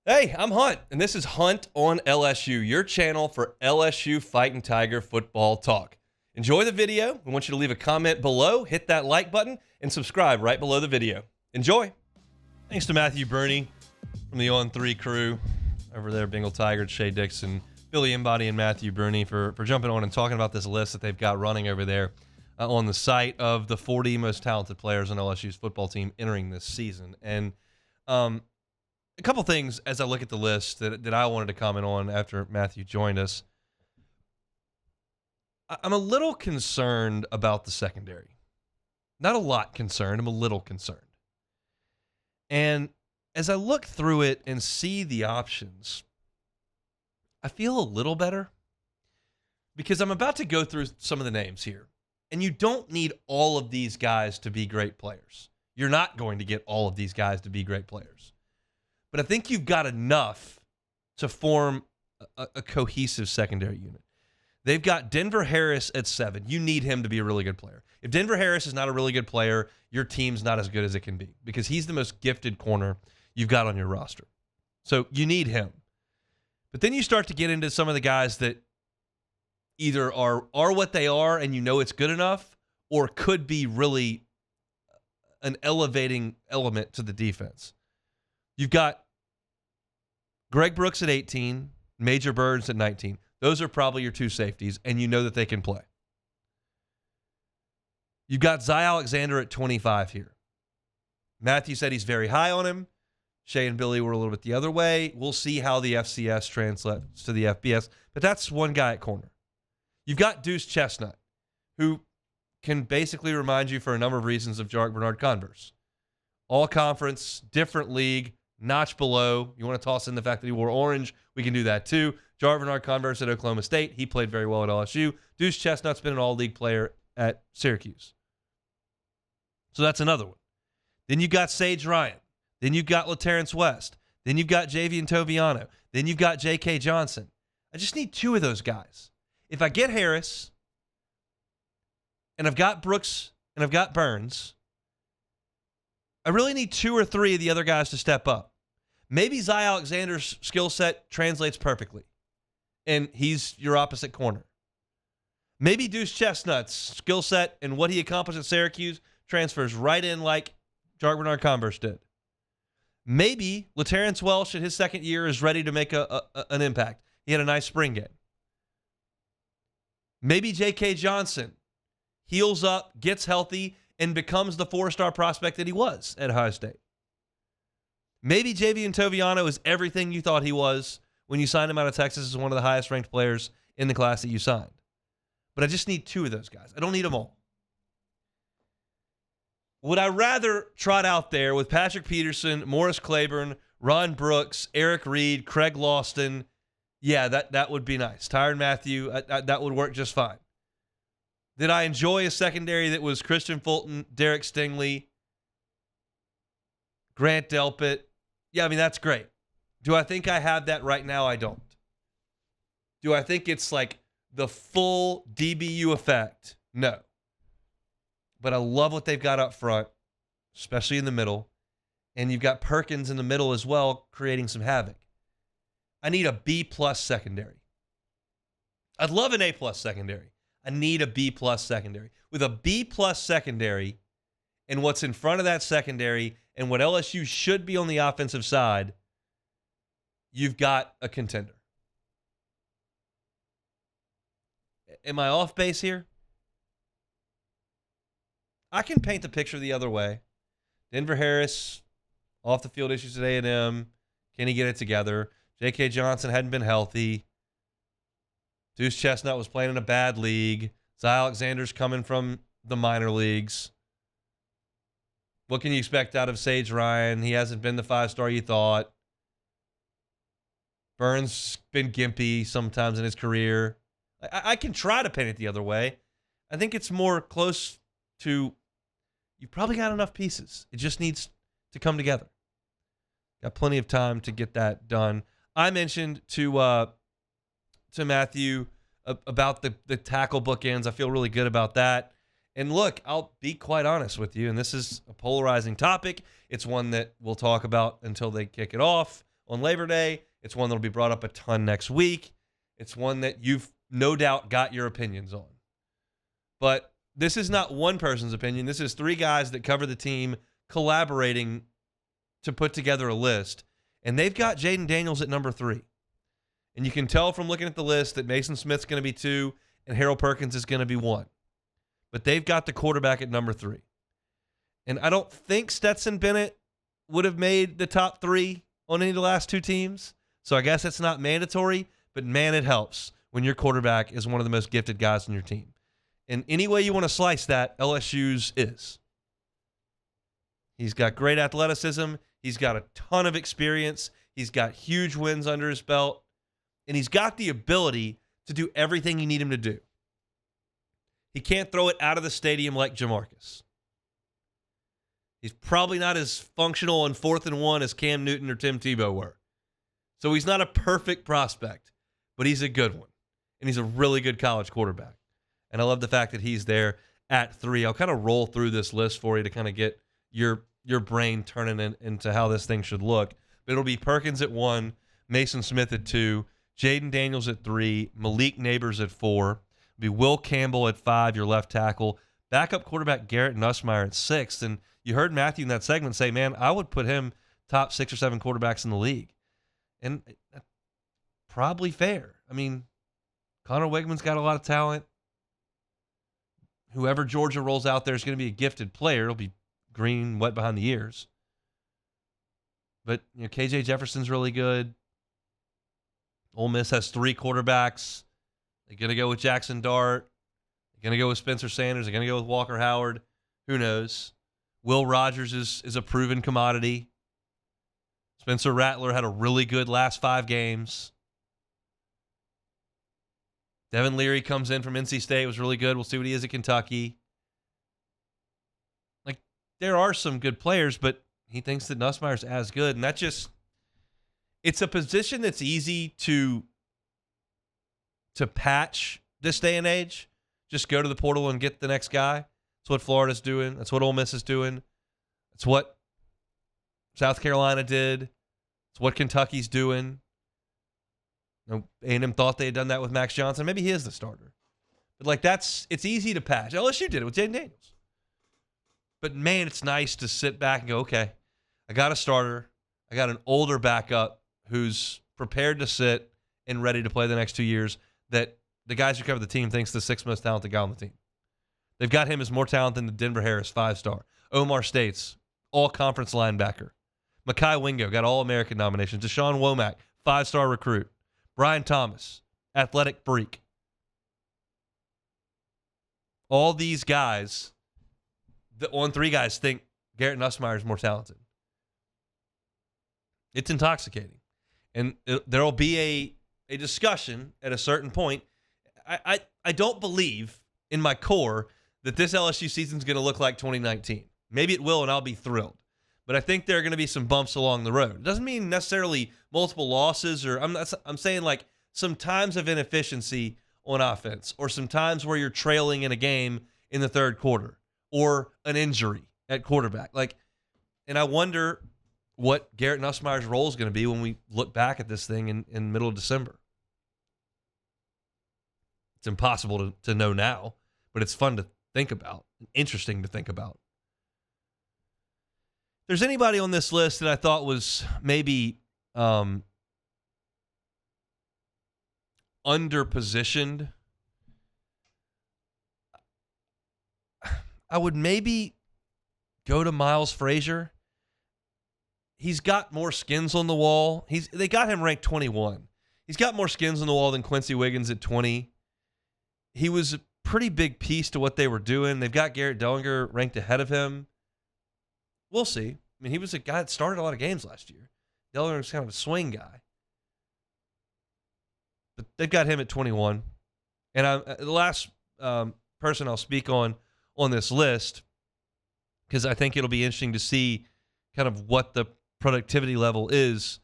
Hey, I'm Hunt, and this is Hunt on LSU, your channel for LSU Fighting Tiger football talk. Enjoy the video. We want you to leave a comment below, hit that like button, and subscribe right below the video. Enjoy. Thanks to Matthew Burney from the On3 crew over there, Bengal Tiger, Shea Dixon, Billy Embody, and Matthew Burney for jumping on and talking about this list that they've got running over there on the site of the 40 most talented players on LSU's football team entering this season. And a couple things as I look at the list that I wanted to comment on after Matthew joined us. I'm a little concerned about the secondary. Not a lot concerned. I'm a little concerned. And as I look through it and see the options, I feel a little better because I'm about to go through some of the names here. And you don't need all of these guys to be great players. You're not going to get all of these guys to be great players. But I think you've got enough to form a cohesive secondary unit. They've got Denver Harris at 7. You need him to be a really good player. If Denver Harris is not a really good player, your team's not as good as it can be because he's the most gifted corner you've got on your roster. So you need him. But then you start to get into some of the guys that either are what they are and you know it's good enough or could be really an elevating element to the defense. You've got Greg Brooks at 18, Major Burns at 19. Those are probably your two safeties, and you know that they can play. You've got Zy Alexander at 25 here. Matthew said he's very high on him. Shea and Billy were a little bit the other way. We'll see how the FCS translates to the FBS, but that's one guy at corner. You've got Deuce Chestnut, who can basically remind you for a number of reasons of Jarek Bernard-Converse. All conference, different league, notch below. You want to toss in the fact that he wore orange, we can do that too. Jarek Bernard-Converse at Oklahoma State, he played very well at LSU. Deuce Chestnut's been an all-league player at Syracuse. So that's another one. Then you've got Sage Ryan. Then you've got LaTerrence West. Then you've got Javian Toviano. Then you've got J.K. Johnson. I just need two of those guys. If I get Harris, and I've got Brooks, and I've got Burns, I really need two or three of the other guys to step up. Maybe Zy Alexander's skill set translates perfectly, and he's your opposite corner. Maybe Deuce Chestnut's skill set and what he accomplished at Syracuse transfers right in like Jarek Bernard-Converse did. Maybe LaTerrence Welsh at his second year is ready to make an impact. He had a nice spring game. Maybe J.K. Johnson heals up, gets healthy, and becomes the four-star prospect that he was at Ohio State. Maybe Javian Toviano is everything you thought he was when you signed him out of Texas as one of the highest-ranked players in the class that you signed. But I just need two of those guys. I don't need them all. Would I rather trot out there with Patrick Peterson, Morris Claiborne, Ron Brooks, Eric Reed, Craig Lawston? Yeah, that would be nice. Tyrann Mathieu, that would work just fine. Did I enjoy a secondary that was Christian Fulton, Derek Stingley, Grant Delpit? Yeah, I mean, that's great. Do I think I have that right now? I don't. Do I think it's like the full DBU effect? No. But I love what they've got up front, especially in the middle. And you've got Perkins in the middle as well, creating some havoc. I need a B-plus secondary. I'd love an A-plus secondary. I need a B-plus secondary. With a B-plus secondary and what's in front of that secondary and what LSU should be on the offensive side, you've got a contender. Am I off base here? I can paint the picture the other way. Denver Harris, off the field issues at A&M. Can he get it together? J.K. Johnson hadn't been healthy. Deuce Chestnut was playing in a bad league. Zy Alexander's coming from the minor leagues. What can you expect out of Sage Ryan? He hasn't been the 5-star you thought. Burns been gimpy sometimes in his career. I can try to paint it the other way. I think it's more close to you've probably got enough pieces. It just needs to come together. Got plenty of time to get that done. I mentioned to Matthew about the tackle bookends. I feel really good about that. And look, I'll be quite honest with you, and this is a polarizing topic. It's one that we'll talk about until they kick it off. on Labor Day. It's one that'll be brought up a ton next week. It's one that you've no doubt got your opinions on. But this is not one person's opinion. This is three guys that cover the team collaborating to put together a list. And they've got Jaden Daniels at number 3. And you can tell from looking at the list that Mason Smith's going to be 2 and Harold Perkins is going to be 1. But they've got the quarterback at number 3. And I don't think Stetson Bennett would have made the top 3 on any of the last 2 teams. So I guess it's not mandatory, but man, it helps when your quarterback is one of the most gifted guys on your team. And any way you want to slice that, LSU's is. He's got great athleticism. He's got a ton of experience. He's got huge wins under his belt. And he's got the ability to do everything you need him to do. He can't throw it out of the stadium like Jamarcus. He's probably not as functional on 4th and 1 as Cam Newton or Tim Tebow were. So he's not a perfect prospect, but he's a good one. And he's a really good college quarterback. And I love the fact that he's there at 3. I'll kind of roll through this list for you to kind of get your brain turning into how this thing should look. But it'll be Perkins at 1, Mason Smith at 2, Jaden Daniels at 3, Malik Neighbors at 4. It'll be Will Campbell at 5, your left tackle. Backup quarterback Garrett Nussmeier at 6. And you heard Matthew in that segment say, man, I would put him top 6 or 7 quarterbacks in the league. And that's probably fair. I mean, Connor Wigman's got a lot of talent. Whoever Georgia rolls out there is going to be a gifted player. It'll be green, wet behind the ears. But KJ Jefferson's really good. Ole Miss has 3 quarterbacks. They're going to go with Jackson Dart. They're going to go with Spencer Sanders. They're going to go with Walker Howard. Who knows? Will Rogers is a proven commodity. Spencer Rattler had a really good last 5 games. Devin Leary comes in from NC State, was really good. We'll see what he is at Kentucky. Like, there are some good players, but he thinks that Nussmeier's as good. And that just, it's a position that's easy to patch this day and age. Just go to the portal and get the next guy. That's what Florida's doing. That's what Ole Miss is doing. That's what South Carolina did. It's what Kentucky's doing. A&M thought they had done that with Max Johnson. Maybe he is the starter. But, it's easy to patch. LSU did it with Jaden Daniels. But, man, it's nice to sit back and go, okay, I got a starter. I got an older backup who's prepared to sit and ready to play the next 2 years that the guys who cover the team thinks the 6th most talented guy on the team. They've got him as more talent than the Denver Harris 5-star. Omar States, all-conference linebacker. Mekhi Wingo got All-American nominations. Deshaun Womack, 5-star recruit. Brian Thomas, athletic freak. All these guys, the On3 guys think Garrett Nussmeier is more talented. It's intoxicating. And there will be a discussion at a certain point. I don't believe in my core that this LSU season is going to look like 2019. Maybe it will, and I'll be thrilled. But I think there are going to be some bumps along the road. It doesn't mean necessarily multiple losses, or I'm saying like some times of inefficiency on offense, or some times where you're trailing in a game in the 3rd quarter, or an injury at quarterback. And I wonder what Garrett Nussmeier's role is going to be when we look back at this thing in middle of December. It's impossible to know now, but it's fun to think about, interesting to think about. If there's anybody on this list that I thought was maybe underpositioned, I would maybe go to Miles Frazier. He's got more skins on the wall. They got him ranked 21. He's got more skins on the wall than Quincy Wiggins at 20. He was a pretty big piece to what they were doing. They've got Garrett Dellinger ranked ahead of him. We'll see. I mean, he was a guy that started a lot of games last year. Dellinger was kind of a swing guy. But they've got him at 21. And the last person I'll speak on this list, because I think it'll be interesting to see kind of what the productivity level is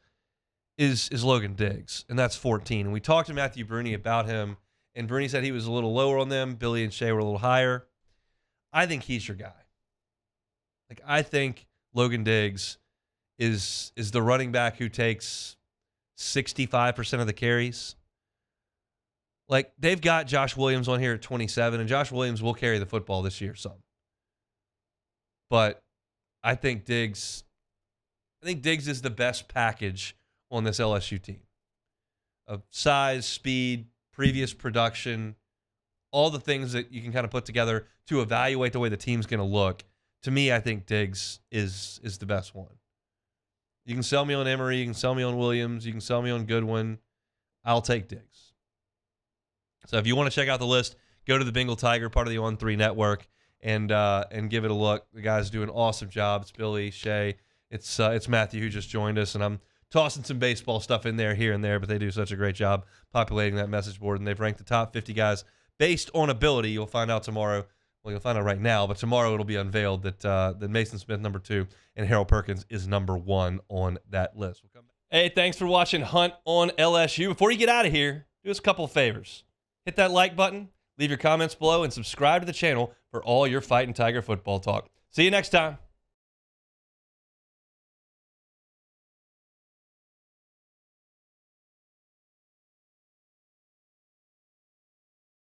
Logan Diggs, and that's 14. And we talked to Matthew Bruni about him, and Bruni said he was a little lower on them. Billy and Shea were a little higher. I think he's your guy. I think Logan Diggs is the running back who takes 65% of the carries. Like, they've got Josh Williams on here at 27, and Josh Williams will carry the football this year some. But I think Diggs is the best package on this LSU team. Of size, speed, previous production, all the things that you can kind of put together to evaluate the way the team's going to look. To me, I think Diggs is the best one. You can sell me on Emory, you can sell me on Williams, you can sell me on Goodwin. I'll take Diggs. So if you want to check out the list, go to the Bengal Tiger, part of the On3 network, and give it a look. The guys do an awesome job. It's Billy, Shay, it's Matthew who just joined us, and I'm tossing some baseball stuff in there here and there, but they do such a great job populating that message board, and they've ranked the top 50 guys based on ability. You'll find out tomorrow. Well, you'll find out right now, but tomorrow it'll be unveiled that Mason Smith, number 2, and Harold Perkins is number 1 on that list. We'll come back. Hey, thanks for watching Hunt on LSU. Before you get out of here, do us a couple of favors. Hit that like button, leave your comments below, and subscribe to the channel for all your Fighting Tiger football talk. See you next time.